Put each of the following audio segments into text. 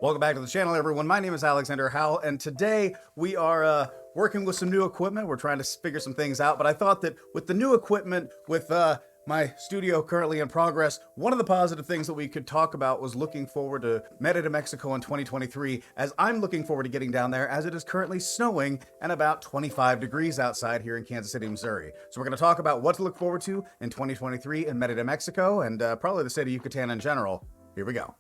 Welcome back to the channel, everyone. My name is Alexander Howell, and today we are working with some new equipment. We're trying to figure some things out, but I thought that with the new equipment, with my studio currently in progress, one of the positive things that we could talk about was looking forward to Merida, Mexico in 2023, as I'm looking forward to getting down there, as it is currently snowing and about 25 degrees outside here in Kansas City, Missouri. So we're going to talk about what to look forward to in 2023 in Merida, Mexico, and probably the state of Yucatan in general. Here we go.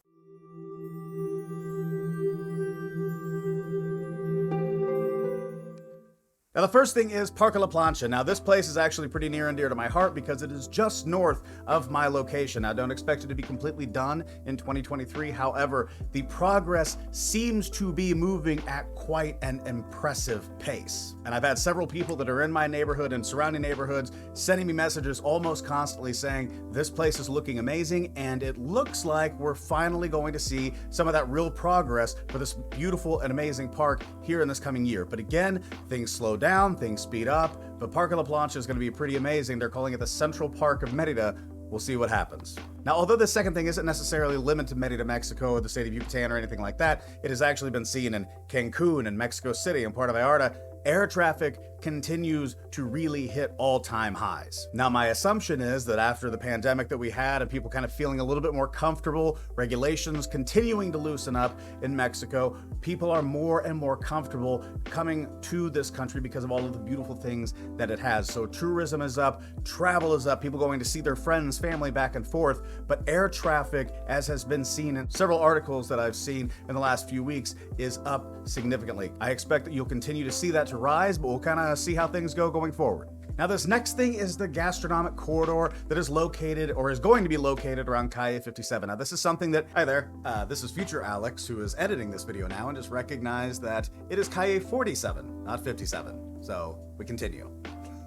Now, the first thing is Parque La Plancha. Now, this place is actually pretty near and dear to my heart because it is just north of my location. I don't expect it to be completely done in 2023. However, the progress seems to be moving at quite an impressive pace. And I've had several people that are in my neighborhood and surrounding neighborhoods sending me messages almost constantly saying, this place is looking amazing, and it looks like we're finally going to see some of that real progress for this beautiful and amazing park here in this coming year. But again, things slow down, things speed up, but Parque La Plancha is going to be pretty amazing. They're calling it the Central Park of Merida. We'll see what happens. Now, although this second thing isn't necessarily limited to Merida, Mexico, or the state of Yucatan or anything like that, it has actually been seen in Cancun and Mexico City and Puerto Vallarta. Air traffic continues to really hit all-time highs. Now, my assumption is that after the pandemic that we had and people kind of feeling a little bit more comfortable, regulations continuing to loosen up in Mexico, people are more and more comfortable coming to this country because of all of the beautiful things that it has. So tourism is up, travel is up, people going to see their friends, family back and forth, but air traffic, as has been seen in several articles that I've seen in the last few weeks, is up significantly. I expect that you'll continue to see that to rise, but we'll kind of see how things go going forward. Now, this next thing is the gastronomic corridor that is located, or is going to be located, around Calle 57. Now, this is something that, hi there, this is future Alex, who is editing this video now, and just recognized that it is Calle 47, not 57. So we continue.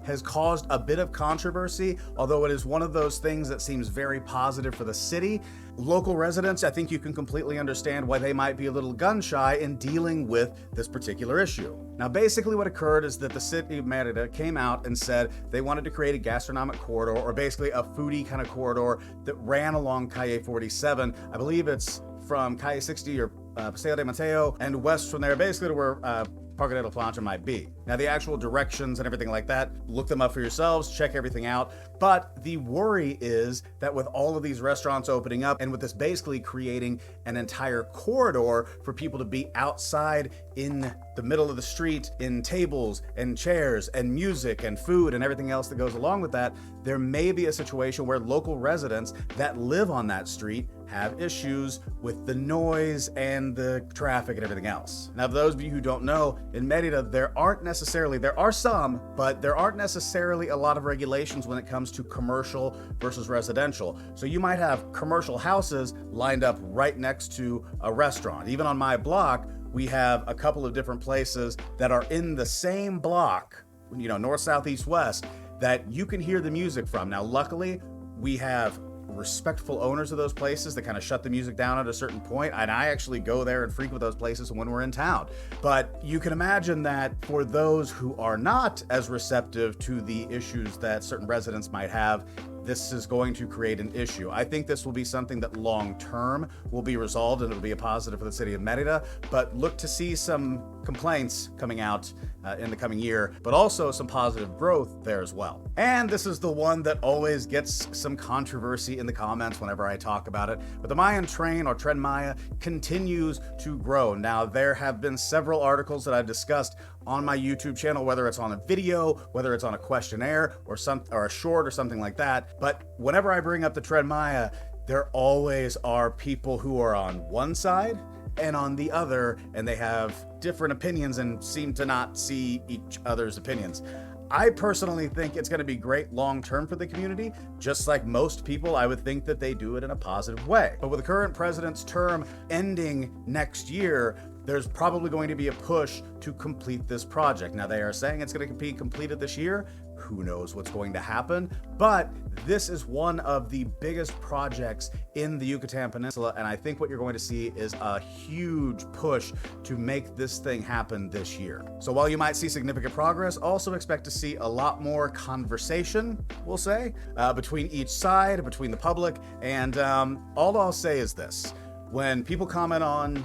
Has caused a bit of controversy, although it is one of those things that seems very positive for the city. Local residents, I think you can completely understand why they might be a little gun shy in dealing with this particular issue. Now, basically what occurred is that the city of Merida came out and said they wanted to create a gastronomic corridor, or basically a foodie kind of corridor that ran along Calle 47. I believe it's from Calle 60 or Paseo de Mateo and west from there, basically to where Parque de la Plancha might be. Now, the actual directions and everything like that, look them up for yourselves, check everything out. But the worry is that with all of these restaurants opening up and with this basically creating an entire corridor for people to be outside in the middle of the street, in tables and chairs and music and food and everything else that goes along with that, there may be a situation where local residents that live on that street have issues with the noise and the traffic and everything else. Now, for those of you who don't know, in Merida, there are some, but there aren't necessarily a lot of regulations when it comes to commercial versus residential. So you might have commercial houses lined up right next to a restaurant. Even on my block, we have a couple of different places that are in the same block, you know, north, south, east, west, that you can hear the music from. Now, luckily, we have respectful owners of those places that kind of shut the music down at a certain point, and I actually go there and frequent those places when we're in town. But you can imagine that for those who are not as receptive to the issues that certain residents might have, this is going to create an issue. I think this will be something that long term will be resolved and it'll be a positive for the city of Merida, but look to see some complaints coming out in the coming year, but also some positive growth there as well. And this is the one that always gets some controversy in the comments whenever I talk about it, but the Mayan train, or Tren Maya, continues to grow. Now, there have been several articles that I've discussed on my YouTube channel, whether it's on a video, whether it's on a questionnaire or a short or something like that. But whenever I bring up the Tren Maya, there always are people who are on one side and on the other, and they have different opinions and seem to not see each other's opinions. I personally think it's going to be great long-term for the community. Just like most people, I would think that they do it in a positive way. But with the current president's term ending next year, there's probably going to be a push to complete this project. Now, they are saying it's going to be completed this year. Who knows what's going to happen? But this is one of the biggest projects in the Yucatan Peninsula, and I think what you're going to see is a huge push to make this thing happen this year. So while you might see significant progress, also expect to see a lot more conversation, we'll say, between each side, between the public, and all I'll say is this. When people comment on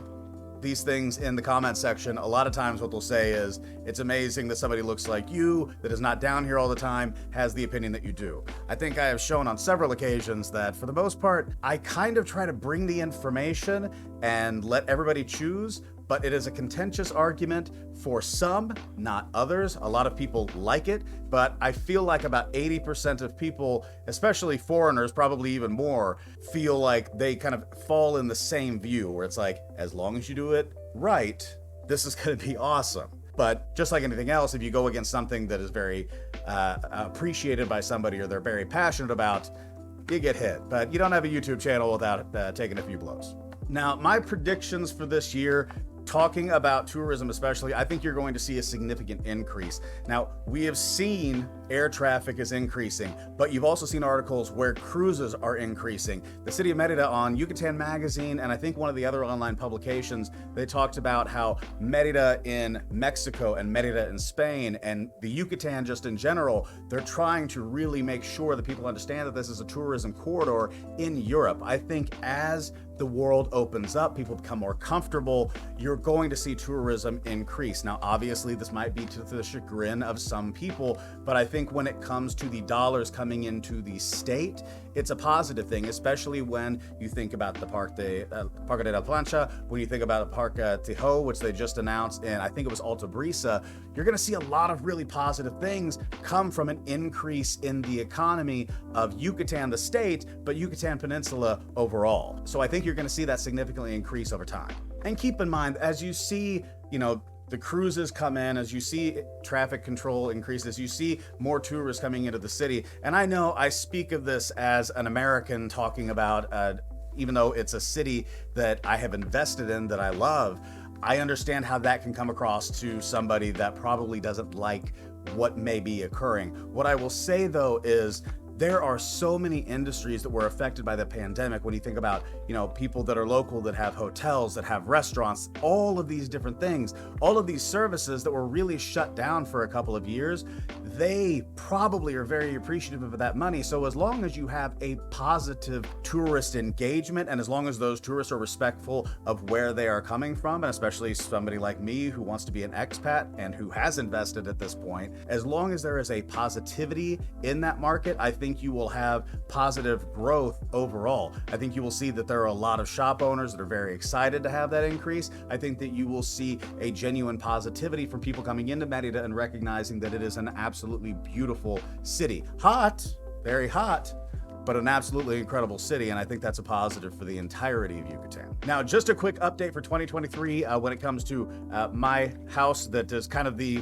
these things in the comment section, a lot of times what they'll say is, it's amazing that somebody looks like you, that is not down here all the time, has the opinion that you do. I think I have shown on several occasions that for the most part, I kind of try to bring the information and let everybody choose, but it is a contentious argument for some, not others. A lot of people like it, but I feel like about 80% of people, especially foreigners, probably even more, feel like they kind of fall in the same view where it's like, as long as you do it right, this is going to be awesome. But just like anything else, if you go against something that is very appreciated by somebody or they're very passionate about, you get hit. But you don't have a YouTube channel without taking a few blows. Now, my predictions for this year, talking about tourism especially, I think you're going to see a significant increase. Now, we have seen air traffic is increasing, but you've also seen articles where cruises are increasing. The city of Merida on Yucatan magazine, and I think one of the other online publications, they talked about how Merida in Mexico and Merida in Spain and the Yucatan just in general, they're trying to really make sure that people understand that this is a tourism corridor in Europe. I think as the world opens up, people become more comfortable, you're going to see tourism increase. Now, obviously, this might be to the chagrin of some people, but I think when it comes to the dollars coming into the state, it's a positive thing, especially when you think about the Parque de la Plancha, when you think about Parque Tejo, which they just announced, and I think it was Alta Brisa, you're gonna see a lot of really positive things come from an increase in the economy of Yucatan, the state, but Yucatan Peninsula overall. So I think you're gonna see that significantly increase over time. And keep in mind, as you see, the cruises come in, as you see traffic control increases, you see more tourists coming into the city. And I know I speak of this as an American talking about, even though it's a city that I have invested in, that I love, I understand how that can come across to somebody that probably doesn't like what may be occurring. What I will say though is, there are so many industries that were affected by the pandemic. When you think about, people that are local, that have hotels, that have restaurants, all of these different things, all of these services that were really shut down for a couple of years, they probably are very appreciative of that money. So as long as you have a positive tourist engagement, and as long as those tourists are respectful of where they are coming from, and especially somebody like me who wants to be an expat and who has invested at this point, as long as there is a positivity in that market, I think you will have positive growth overall. I think you will see that there are a lot of shop owners that are very excited to have that increase. I think that you will see a genuine positivity from people coming into Merida and recognizing that it is an absolutely beautiful city. Hot, very hot, but an absolutely incredible city, and I think that's a positive for the entirety of Yucatan. Now, just a quick update for 2023 when it comes to my house that is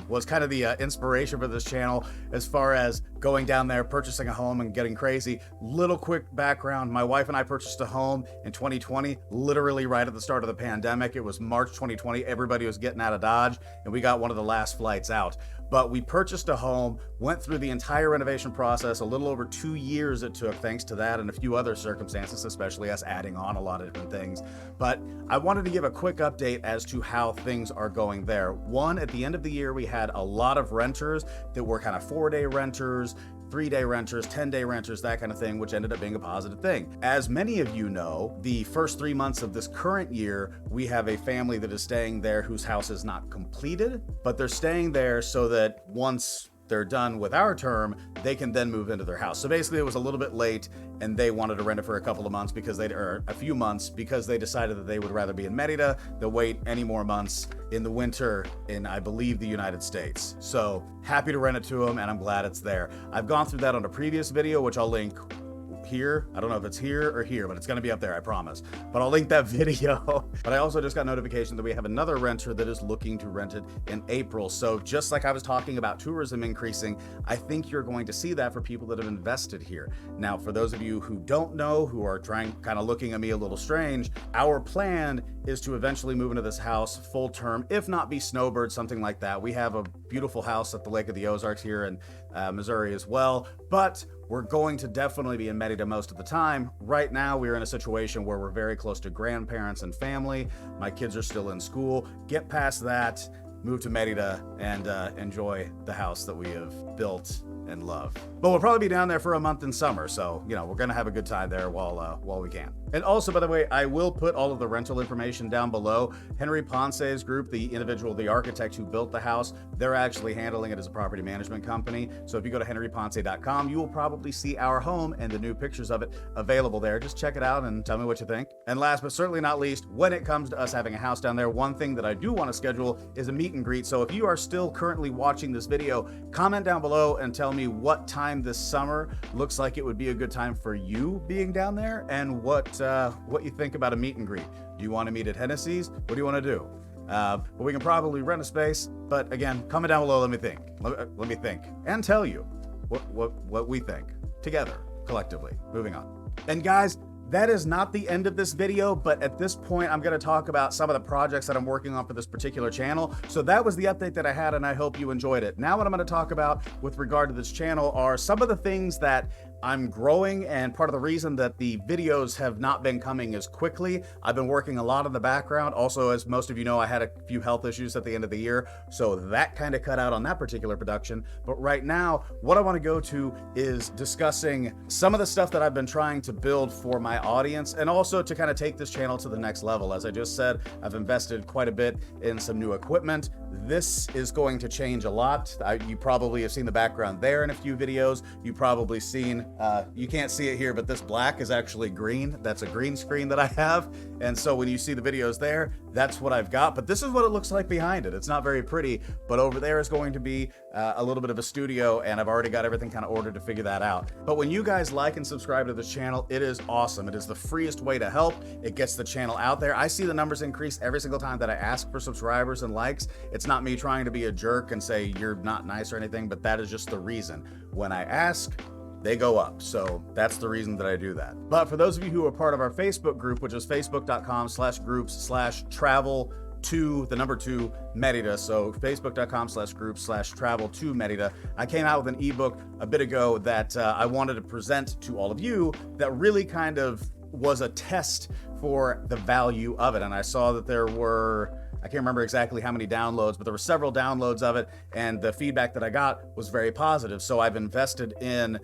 was kind of the inspiration for this channel as far as going down there, purchasing a home and getting crazy. Little quick background, my wife and I purchased a home in 2020, literally right at the start of the pandemic. It was March 2020, everybody was getting out of Dodge, and we got one of the last flights out. But we purchased a home, went through the entire renovation process, a little over 2 years it took, thanks to that and a few other circumstances, especially us adding on a lot of different things. But I wanted to give a quick update as to how things are going there. One, at the end of the year, we had a lot of renters that were kind of 4-day renters, 3-day renters, 10-day renters, that kind of thing, which ended up being a positive thing. As many of you know, the first 3 months of this current year, we have a family that is staying there whose house is not completed, but they're staying there so that once they're done with our term, they can then move into their house. So basically it was a little bit late and they wanted to rent it for a couple of months or a few months because they decided that they would rather be in Merida than wait any more months in the winter in, I believe, the United States. So happy to rent it to them and I'm glad it's there. I've gone through that on a previous video, which I'll link here. I don't know if it's here or here, but it's going to be up there, I promise. But I'll link that video. But I also just got notification that we have another renter that is looking to rent it in April. So just like I was talking about tourism increasing, I think you're going to see that for people that have invested here. Now, for those of you who don't know, who are kind of looking at me a little strange, our plan is to eventually move into this house full term, if not be snowbird, something like that. We have a beautiful house at the Lake of the Ozarks here in Missouri as well, but we're going to definitely be in Merida most of the time. Right now, we're in a situation where we're very close to grandparents and family. My kids are still in school. Get past that, move to Merida, and enjoy the house that we have built and love. But we'll probably be down there for a month in summer, so, you know, we're gonna have a good time there while we can. And also, by the way, I will put all of the rental information down below. Henry Ponce's group, the architect who built the house, they're actually handling it as a property management company. So if you go to henryponce.com, you will probably see our home and the new pictures of it available there. Just check it out and tell me what you think. And last but certainly not least, when it comes to us having a house down there, one thing that I do want to schedule is a meet and greet. So if you are still currently watching this video, comment down below and tell me what time this summer looks like it would be a good time for you being down there, and what you think about a meet and greet. Do you want to meet at Hennessy's? What do you want to do? But we can probably rent a space. But again, comment down below. Let me think. Let me think and tell you what we think together, collectively. Moving on. And guys, that is not the end of this video, but at this point, I'm going to talk about some of the projects that I'm working on for this particular channel. So that was the update that I had, and I hope you enjoyed it. Now what I'm going to talk about with regard to this channel are some of the things that I'm growing, and part of the reason that the videos have not been coming as quickly. I've been working a lot in the background. Also, as most of you know, I had a few health issues at the end of the year, so that kind of cut out on that particular production. But right now, what I want to go to is discussing some of the stuff that I've been trying to build for my audience, and also to kind of take this channel to the next level. As I just said, I've invested quite a bit in some new equipment. This is going to change a lot. You probably have seen the background there in a few videos. You've probably seen, you can't see it here, but this black is actually green. That's a green screen that I have. And so when you see the videos there, that's what I've got. But this is what it looks like behind it. It's not very pretty, but over there is going to be a little bit of a studio, and I've already got everything kind of ordered to figure that out. But when you guys like and subscribe to this channel, it is awesome. It is the freest way to help. It gets the channel out there. I see the numbers increase every single time that I ask for subscribers and likes. It's not me trying to be a jerk and say you're not nice or anything, but that is just the reason. When I ask, they go up. So that's the reason that I do that. But for those of you who are part of our Facebook group, which is facebook.com/groups/travel2 Merida. So facebook.com/groups/travel2 Merida. I came out with an ebook a bit ago that I wanted to present to all of you that really kind of was a test for the value of it. And I saw that there were, I can't remember exactly how many downloads, but there were several downloads of it, and the feedback that I got was very positive. So I've invested in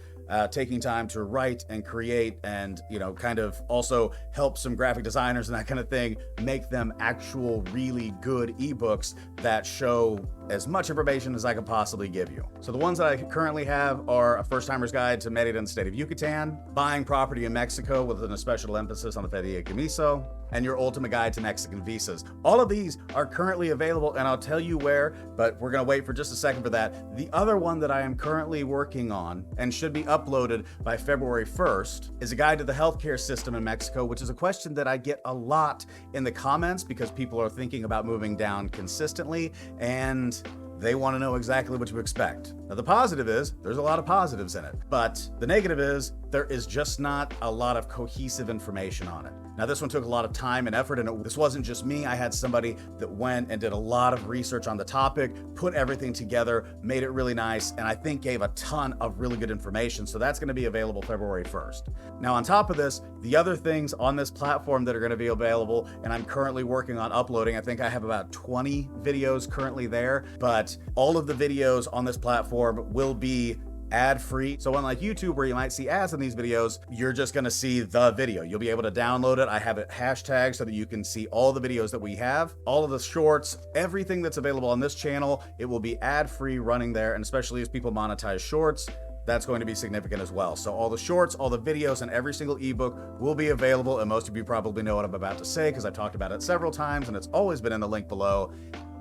taking time to write and create, and, you know, kind of also help some graphic designers and that kind of thing make them actual really good ebooks that show as much information as I could possibly give you. So the ones that I currently have are A First Timer's Guide to Merida and the State of Yucatan, Buying Property in Mexico with an especial emphasis on the fideicomiso, and Your Ultimate Guide to Mexican Visas. All of these are currently available, and I'll tell you where, but we're gonna wait for just a second for that. The other one that I am currently working on and should be uploaded by February 1st is a guide to the healthcare system in Mexico, which is a question that I get a lot in the comments because people are thinking about moving down consistently, and they want to know exactly what to expect. Now, the positive is there's a lot of positives in it, but the negative is there is just not a lot of cohesive information on it. Now, this one took a lot of time and effort, and this wasn't just me. I had somebody that went and did a lot of research on the topic, put everything together, made it really nice, and I think gave a ton of really good information. So that's going to be available February 1st. Now, on top of this, the other things on this platform that are going to be available, and I'm currently working on uploading, I think I have about 20 videos currently there, but all of the videos on this platform will be ad-free. So unlike YouTube, where you might see ads in these videos, you're just gonna see the video. You'll be able to download it. I have it hashtagged so that you can see all the videos that we have, all of the shorts, everything that's available on this channel. It will be ad-free running there, and especially as people monetize shorts, that's going to be significant as well. So all the shorts, all the videos, and every single ebook will be available, and most of you probably know what I'm about to say because I've talked about it several times, and it's always been in the link below.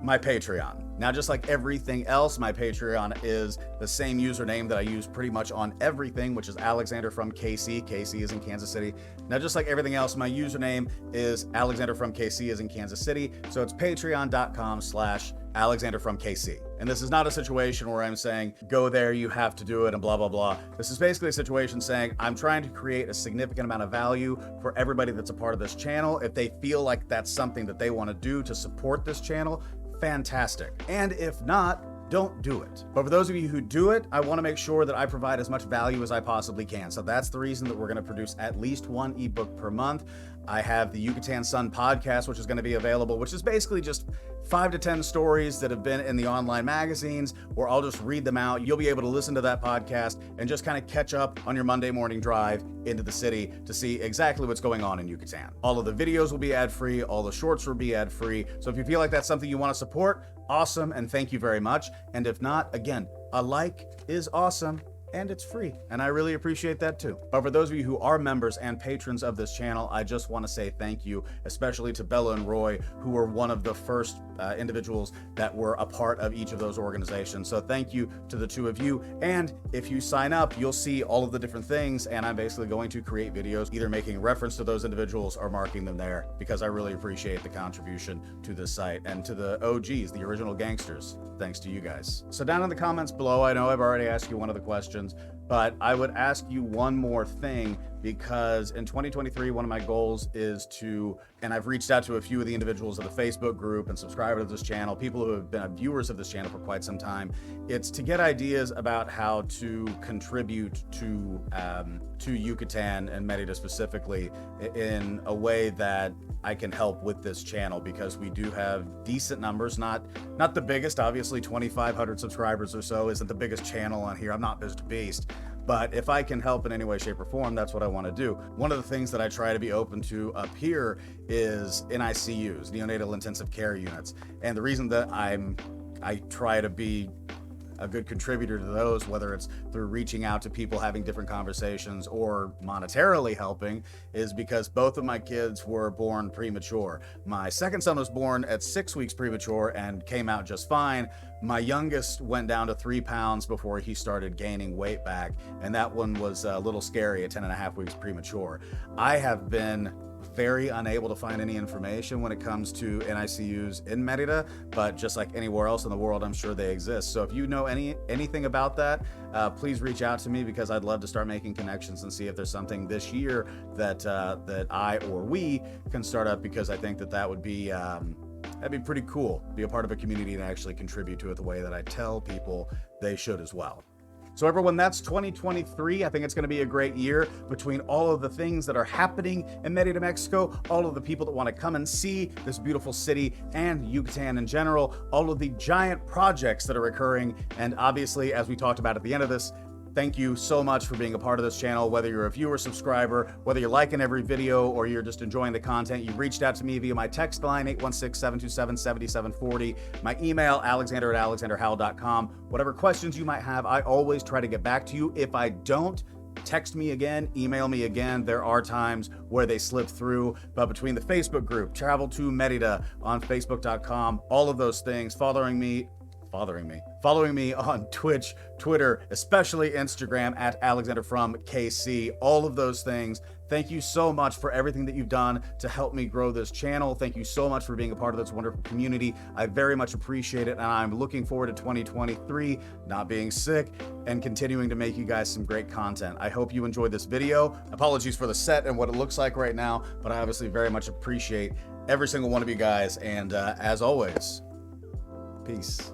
My Patreon. Now, just like everything else, my Patreon is the same username that I use pretty much on everything, which is Alexander from KC. KC is in Kansas City. Now, just like everything else, my username is Alexander from KC is in Kansas City. So it's patreon.com/Alexander from KC. And this is not a situation where I'm saying, go there, you have to do it, and blah, blah, blah. This is basically a situation saying, I'm trying to create a significant amount of value for everybody that's a part of this channel. If they feel like that's something that they want to do to support this channel, fantastic. And if not, don't do it. But for those of you who do it, I want to make sure that I provide as much value as I possibly can. So that's the reason that we're going to produce at least one ebook per month. I have the Yucatan Sun podcast, which is going to be available, which is basically just 5 to 10 stories that have been in the online magazines, or I'll just read them out. You'll be able to listen to that podcast and just kind of catch up on your Monday morning drive into the city to see exactly what's going on in Yucatan. All of the videos will be ad-free, all the shorts will be ad-free. So if you feel like that's something you want to support, awesome, and thank you very much. And if not, again, a like is awesome. And it's free, and I really appreciate that too. But for those of you who are members and patrons of this channel, I just want to say thank you, especially to Bella and Roy, who were one of the first individuals that were a part of each of those organizations. So thank you to the two of you. And if you sign up, you'll see all of the different things, and I'm basically going to create videos either making reference to those individuals or marking them there, because I really appreciate the contribution to this site and to the OGs, the original gangsters. Thanks to you guys. So down in the comments below, I know I've already asked you one of the questions, but I would ask you one more thing, because in 2023, one of my goals is to, and I've reached out to a few of the individuals of the Facebook group and subscribers to this channel, people who have been viewers of this channel for quite some time. It's to get ideas about how to contribute to Yucatan and Merida specifically in a way that I can help with this channel, because we do have decent numbers, not the biggest, obviously 2,500 subscribers or so isn't the biggest channel on here. I'm not Mr. Beast. But if I can help in any way, shape, or form, that's what I want to do. One of the things that I try to be open to up here is NICUs, neonatal intensive care units. And the reason that I try to be a good contributor to those, whether it's through reaching out to people, having different conversations, or monetarily helping, is because both of my kids were born premature. My second son was born at 6 weeks premature and came out just fine. My youngest went down to 3 pounds before he started gaining weight back, and that one was a little scary at 10.5 weeks premature. I have been very unable to find any information when it comes to NICUs in Merida, but just like anywhere else in the world, I'm sure they exist. So if you know anything about that, please reach out to me, because I'd love to start making connections and see if there's something this year that I or we can start up, because I think that would be that'd be pretty cool. Be a part of a community and actually contribute to it the way that I tell people they should as well. So everyone, that's 2023. I think it's going to be a great year between all of the things that are happening in Merida, Mexico, all of the people that want to come and see this beautiful city and Yucatan in general, all of the giant projects that are occurring. And obviously, as we talked about at the end of this, thank you so much for being a part of this channel, whether you're a viewer, subscriber, whether you're liking every video, or you're just enjoying the content. You reached out to me via my text line, 816-727-7740, my email, alexander@alexanderhowell.com. Whatever questions you might have, I always try to get back to you. If I don't, text me again, email me again. There are times where they slip through, but between the Facebook group, Travel to Merida on Facebook.com, all of those things, following me on Twitch, Twitter, especially Instagram @AlexanderFromKC, all of those things. Thank you so much for everything that you've done to help me grow this channel. Thank you so much for being a part of this wonderful community. I very much appreciate it, and I'm looking forward to 2023, not being sick, and continuing to make you guys some great content. I hope you enjoyed this video. Apologies for the set and what it looks like right now, but I obviously very much appreciate every single one of you guys, and as always, peace.